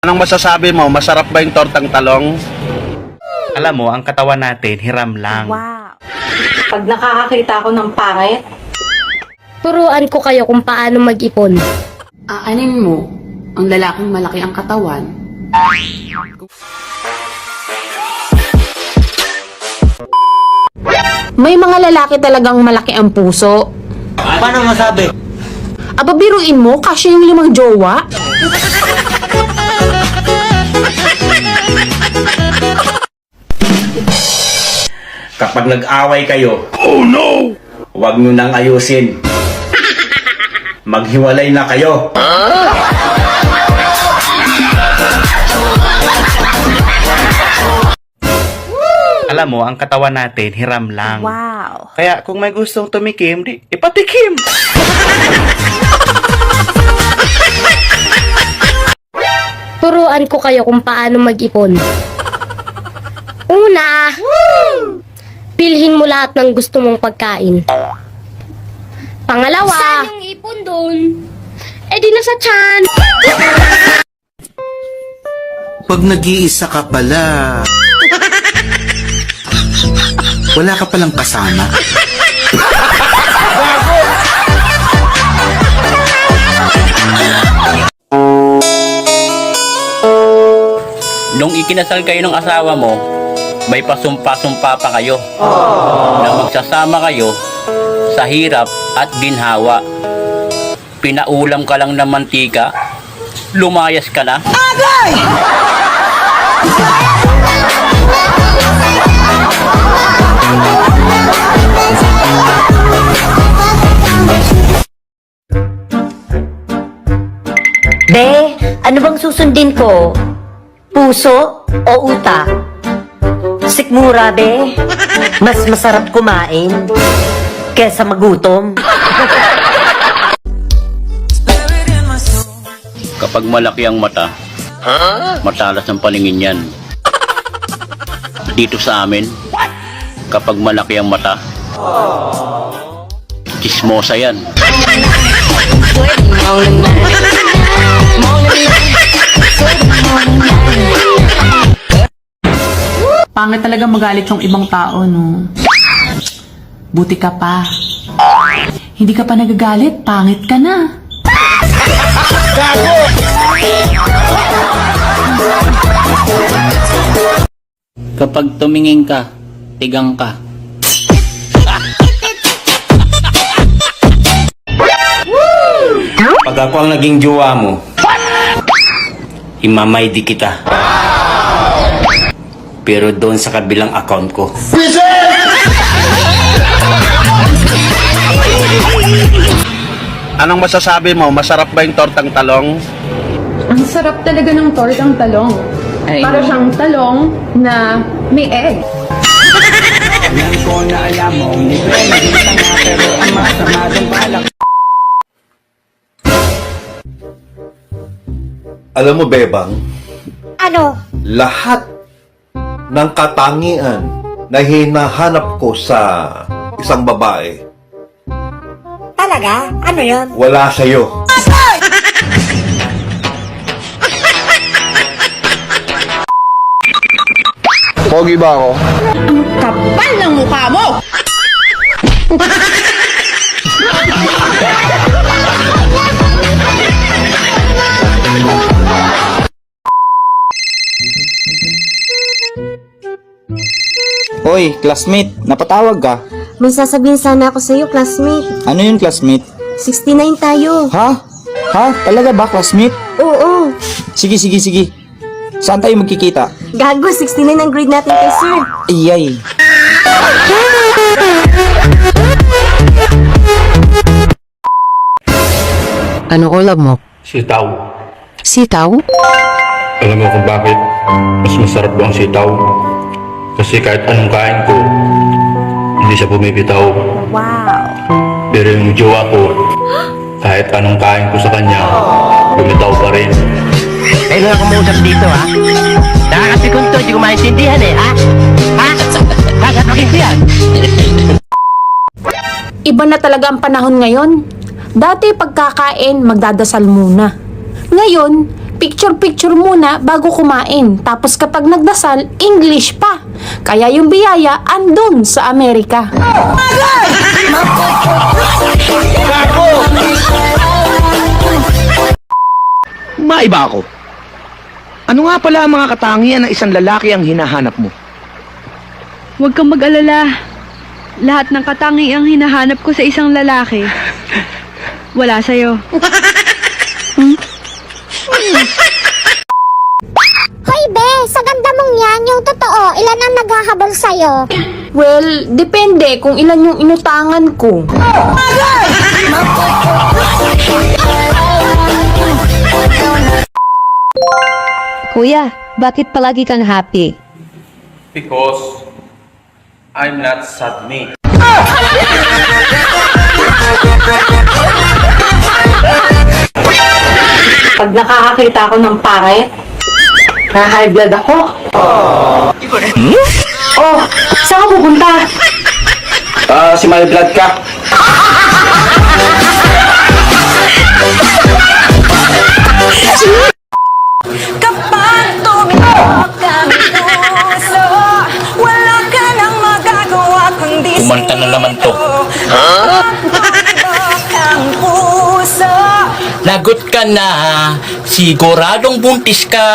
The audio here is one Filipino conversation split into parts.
Anong masasabi mo? Masarap ba yung tortang talong? Alam mo, ang katawan natin, hiram lang. Wow. Pag nakakakita ako ng pangit, Turuan ko kayo kung paano mag-ipon. Aanin mo ang lalaking malaki ang katawan. May mga lalaki talagang malaki ang puso. Paano masabi? Aba, biruin mo, kasya yung 5 jowa. Kapag nag-away kayo, oh no! Huwag nyo nang ayusin. Maghiwalay na kayo. Alam mo, ang katawan natin, hiram lang. Wow. Kaya kung may gustong tumikim, di ipatikim. Turuan ko kayo kung paano mag-ipon. Una, bilhin mo lahat ng gusto mong pagkain. Pangalawa, saan yung ipon dun? Eh di nasa tiyan. Pag nag-iisa ka pala, wala ka palang kasama. Nung ikinasal kayo ng asawa mo, may pasumpa-sumpa pa kayo na magsasama kayo sa hirap at ginhawa. Pinaulam ka lang ng mantika, lumayas ka na. Be, ano bang susundin ko? Puso o utak? Sikmura, be. Mas masarap kumain kesa magutom. Kapag malaki ang mata, matalas ang paningin yan. Dito sa amin, kapag malaki ang mata, chismosa yan. Pangit talaga magalit yung ibang tao, no? Buti ka pa. Hindi ka pa nagagalit, pangit ka na. Kapag tumingin ka, tigang ka. Pag ako ang naging jowa mo, imamay di kita. Pero doon sa kabilang account ko. Anong masasabi mo? Masarap ba yung tortang talong? ang sarap talaga ng tortang talong. Para siyang talong na may egg. Alam mo, Bebang, Ano? lahat ng katangian na hinahanap ko sa isang babae, Talaga? Ano yon? wala sa'yo. Pogi ba ako? Kapal ng mukha mo! Hoy, classmate, napatawag ka. May sasabihin sana ako sa'yo, classmate. Ano yun, classmate? 69 tayo. Ha? Ha? Talaga ba, classmate? Oo. Sige, sige, sige. Saan tayo magkikita? Gago, 69 ang grade natin kay sir. Iyay. Ano ulam mo? Sitaw. Sitaw? Alam mo kung bakit mas masarap ang sitaw? Kasi kahit anong kain ko, hindi siya bumibitaw. Wow. Pero yung jowa ko, kahit anong kain ko sa kanya, bumitaw pa rin. Ay, nga kumusap dito, ha? Nakakapikon to, hindi ko maintindihan, eh, ha? Ha? Kakapakin ko yan. Iba na talaga ang panahon ngayon. Dati pagkakain, magdadasal muna. Ngayon, picture-picture muna bago kumain. Tapos kapag nagdasal, English pa. Kaya yung biyaya andun sa Amerika. Maiba ako. Ano nga pala ang mga katangian ng isang lalaki ang hinahanap mo? Huwag kang mag-alala. Lahat ng katangiang hinahanap ko sa isang lalaki, wala sa'yo. Hoy, be! Sa ganda mong yan, yung totoo, ilan ang naghahabol sa'yo? Well, depende kung ilan yung inutangan ko. Kuya, bakit palagi kang happy? Because I'm not sad me. Pag nakakakita ako ng pare, na-high blood ako. Oh, saan ka pupunta? Si my blood ka. Kapag tumingin ka puso, wala ka nang magagawa kundi Kumanta na naman to. ang puso. Lagot ka na, siguradong buntis ka.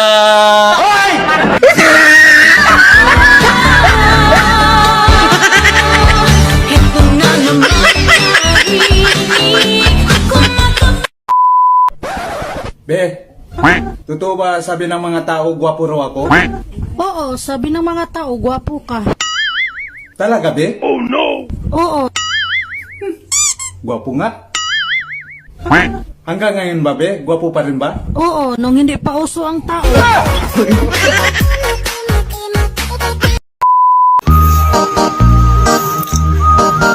Ito na naman Be, totoo ba sabi ng mga tao gwapo raw ako? Oo, sabi ng mga tao, gwapo ka. Talaga, be? Oo. Gwapo nga. Hanggang ngayon ba, be? Gwapo pa rin ba? Oo, nung hindi pa uso ang tao.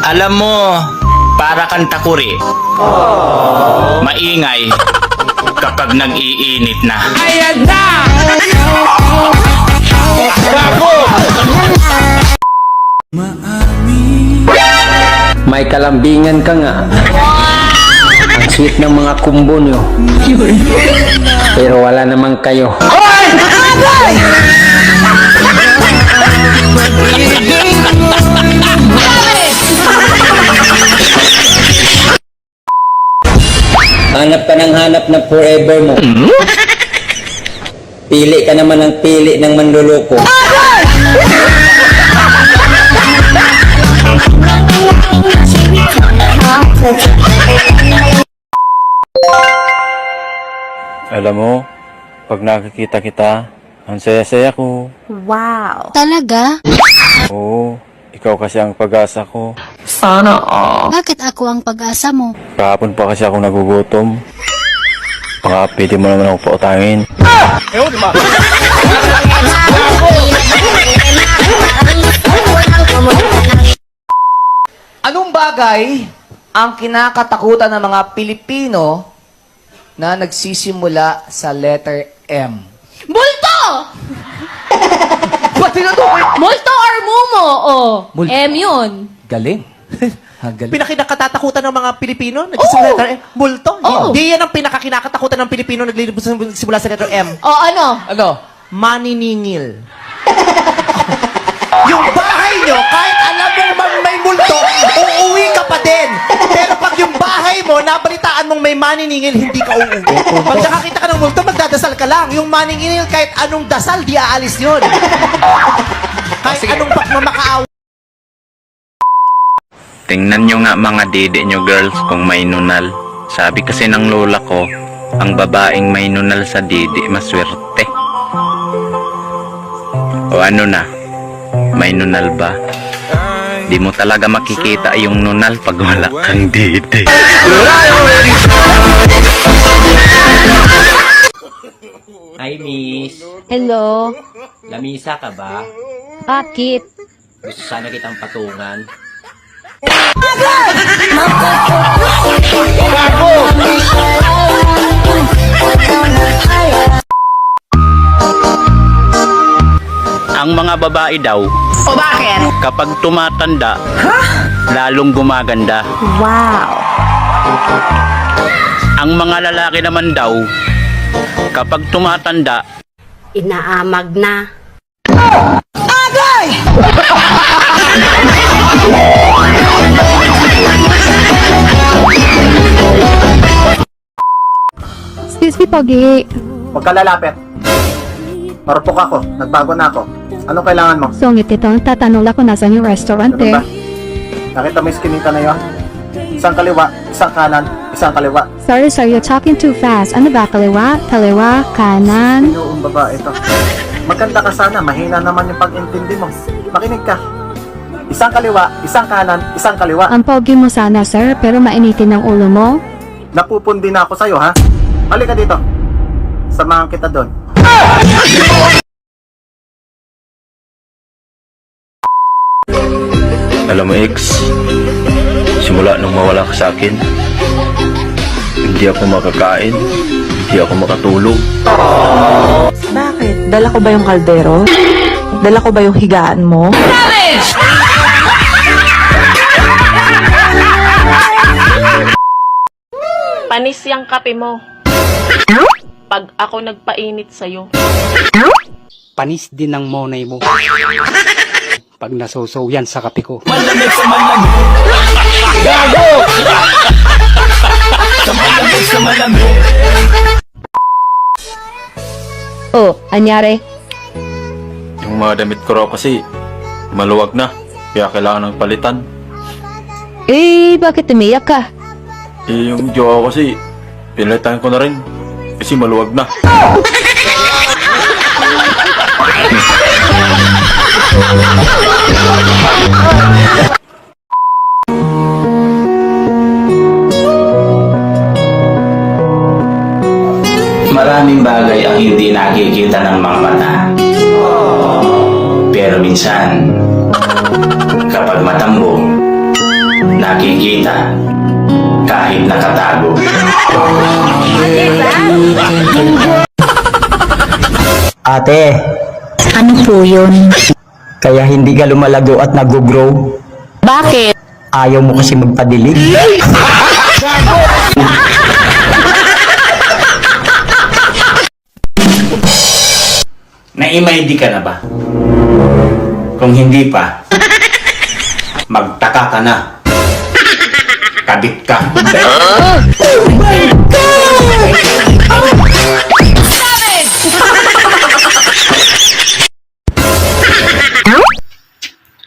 Alam mo, para kang takuri. Maingay kapag nag-iinit na. May kalambingan ka nga. Ang sweet ng mga kumbo nyo. Pero wala naman kayo. Hanap ka ng hanap na forever mo. Pili ka naman ng pili ng manluloko. Alam mo, pag nakikita kita, ang saya-saya ko. Wow. Talaga? Oo, ikaw kasi ang pag-asa ko. Bakit ako ang pag-asa mo? Kahapon pa kasi ako nagugutom. Baka pwede mo naman ako pautangin. Anong bagay ang kinakatakutan ng mga Pilipino na nagsisimula sa letter M? Multo! Ba't tinutukoy? Multo or mumo? Oh, Multo. M yun. Galing. Galing. Pinakakinakatakutan ng mga Pilipino nagsisimula sa letter M? Multo? Oo. Hindi yan ang pinakakinakatakutan ng Pilipino nagsimula sa letter M. O ano? Ano? Maniningil. Yung bahay nyo, kahit alam mo may multo, uuwi ka pa din. Pero pag yung bahay mo, nabalitaan mong may maniningil, hindi ka uuwi. Pag nakakita ka ng multo, magdadasal ka lang. Yung maniningil, kahit anong dasal, di aalis yun. Kahit anong pagmamakaawa. Tingnan nyo nga mga dede nyo girls kung may nunal. Sabi kasi ng lola ko, ang babaeng may nunal sa dede maswerte. O ano na, may nunal ba? Di mo talaga makikita yung nunal pag wala kang dede. Hi, miss. Hello? Lamisa ka ba? Bakit? Gusto sana kitang patungan. Ang mga babae daw, O bakit? kapag tumatanda, lalong gumaganda. Wow. Ang mga lalaki naman daw, Kapag tumatanda, Inaamag na. Excuse me, Pogi. Huwag ka lalapit. Marupok ako. Nagbago na ako. Anong kailangan mo? Sungit ito. Tatanong lang kung nasan yung restaurant Ano ba? Nakita mo yung skinita na yun? Isang kaliwa, isang kanan, isang kaliwa. Sorry, sir. You're talking too fast. Ano ba? Kaliwa? Kaliwa? Kanan? Yung babae ito. Maganda ka sana. Mahina naman yung pag-intindi mo. Makinig ka. Isang kaliwa, isang kanan, isang kaliwa. Ang pogi mo sana, sir. Pero mainitin ang ulo mo. Napupundi na ako sa'yo, ha? Halika dito. Samahan kita doon. Alam mo, X, simula nung mawala ka sa akin, hindi ako makakain, hindi ako makatulog. Bakit? Dala ko ba yung kaldero? Dala ko ba yung higaan mo? Panis yung kape mo. Pag ako nagpainit sa'yo. Panis din ang monay mo. Pag nasusaw yan sa kape ko. Malamig sa malamig. Gago! Sa malamig sa malamig. Oh, anyari? Yung mga damit ko raw kasi, maluwag na, kaya kailangan ng palitan. Eh, bakit umiyak ka? Eh, yung jowa ko kasi, pinalitan ko na rin, kasi maluwag na. Maraming bagay ang hindi nakikita ng mga mata. Pero minsan, kapag mata mo, nakikita kahit nakatago. Ate, Ano po yun? kaya hindi ka lumalago at nag-grow? Bakit? Ayaw mo kasi magpadilig? Na-MID ka na ba? Kung hindi pa, magtaka ka na. Kabit ka.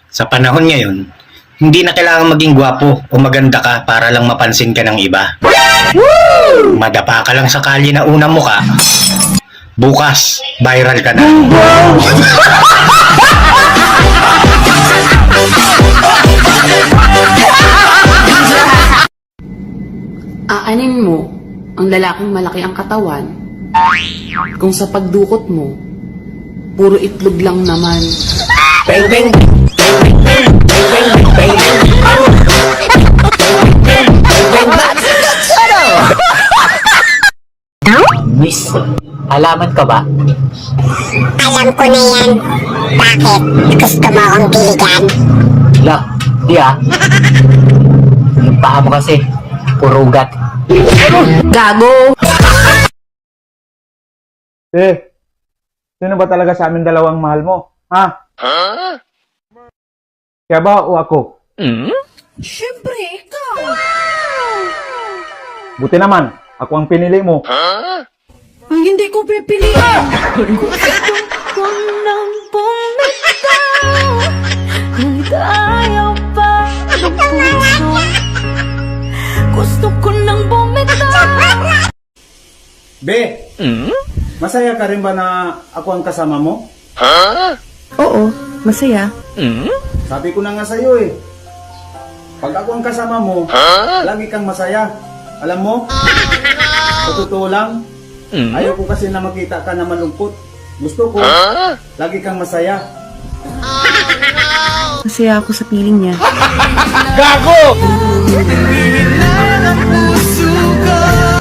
Sa panahon ngayon, hindi na kailangan maging gwapo o maganda ka para lang mapansin ka ng iba. Madapa ka lang sa kalye na unang muka, bukas, viral ka na. Aanin mo ang lalaking malaki ang katawan kung sa pagdukot mo, puro itlog lang naman. Bang, bang! Miss, alaman ka ba? Alam ko na yan. Bakit? Gusto mo akong piligan? Lah, di ah. Yung paa mo kasi, puro ugat. Gago! Sino ba talaga sa amin dalawang mahal mo? Ha? Kaya ba o ako? Siyempre, ikaw! Buti naman, ako ang pinili mo. Ang hindi ko pipiliin. Gusto ko nang bumitaw. Kahit ayaw pa ng puso. Gusto ko nang bumitaw. Be, masaya ka rin ba na ako ang kasama mo? Oo, masaya. Sabi ko na nga sa'yo eh. Pag ako ang kasama mo, lagi kang masaya. Alam mo? Sa totoo lang, ayaw ko kasi na makita ka na malungkot. Gusto ko, lagi kang masaya. Masaya ako sa piling niya. Gago!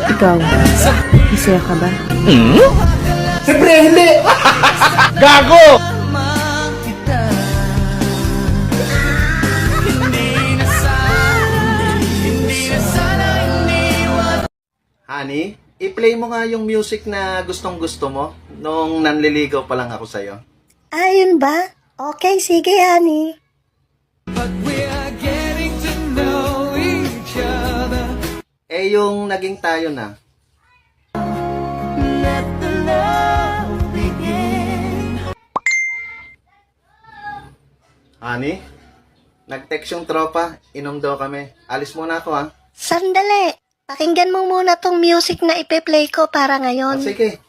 Ikaw, masaya ka ba? Siyempre, hindi! Gago! Honey, i-play mo nga yung music na gustong gusto mo nung nanliligaw pa lang ako sa'yo. Ayun ba? Okay, sige, honey. Eh, yung naging tayo na. Honey, nag-text yung tropa, inom daw kami. Alis muna ako ha. Sandali. Pakinggan mo muna tong music na ipe-play ko para ngayon. Sige.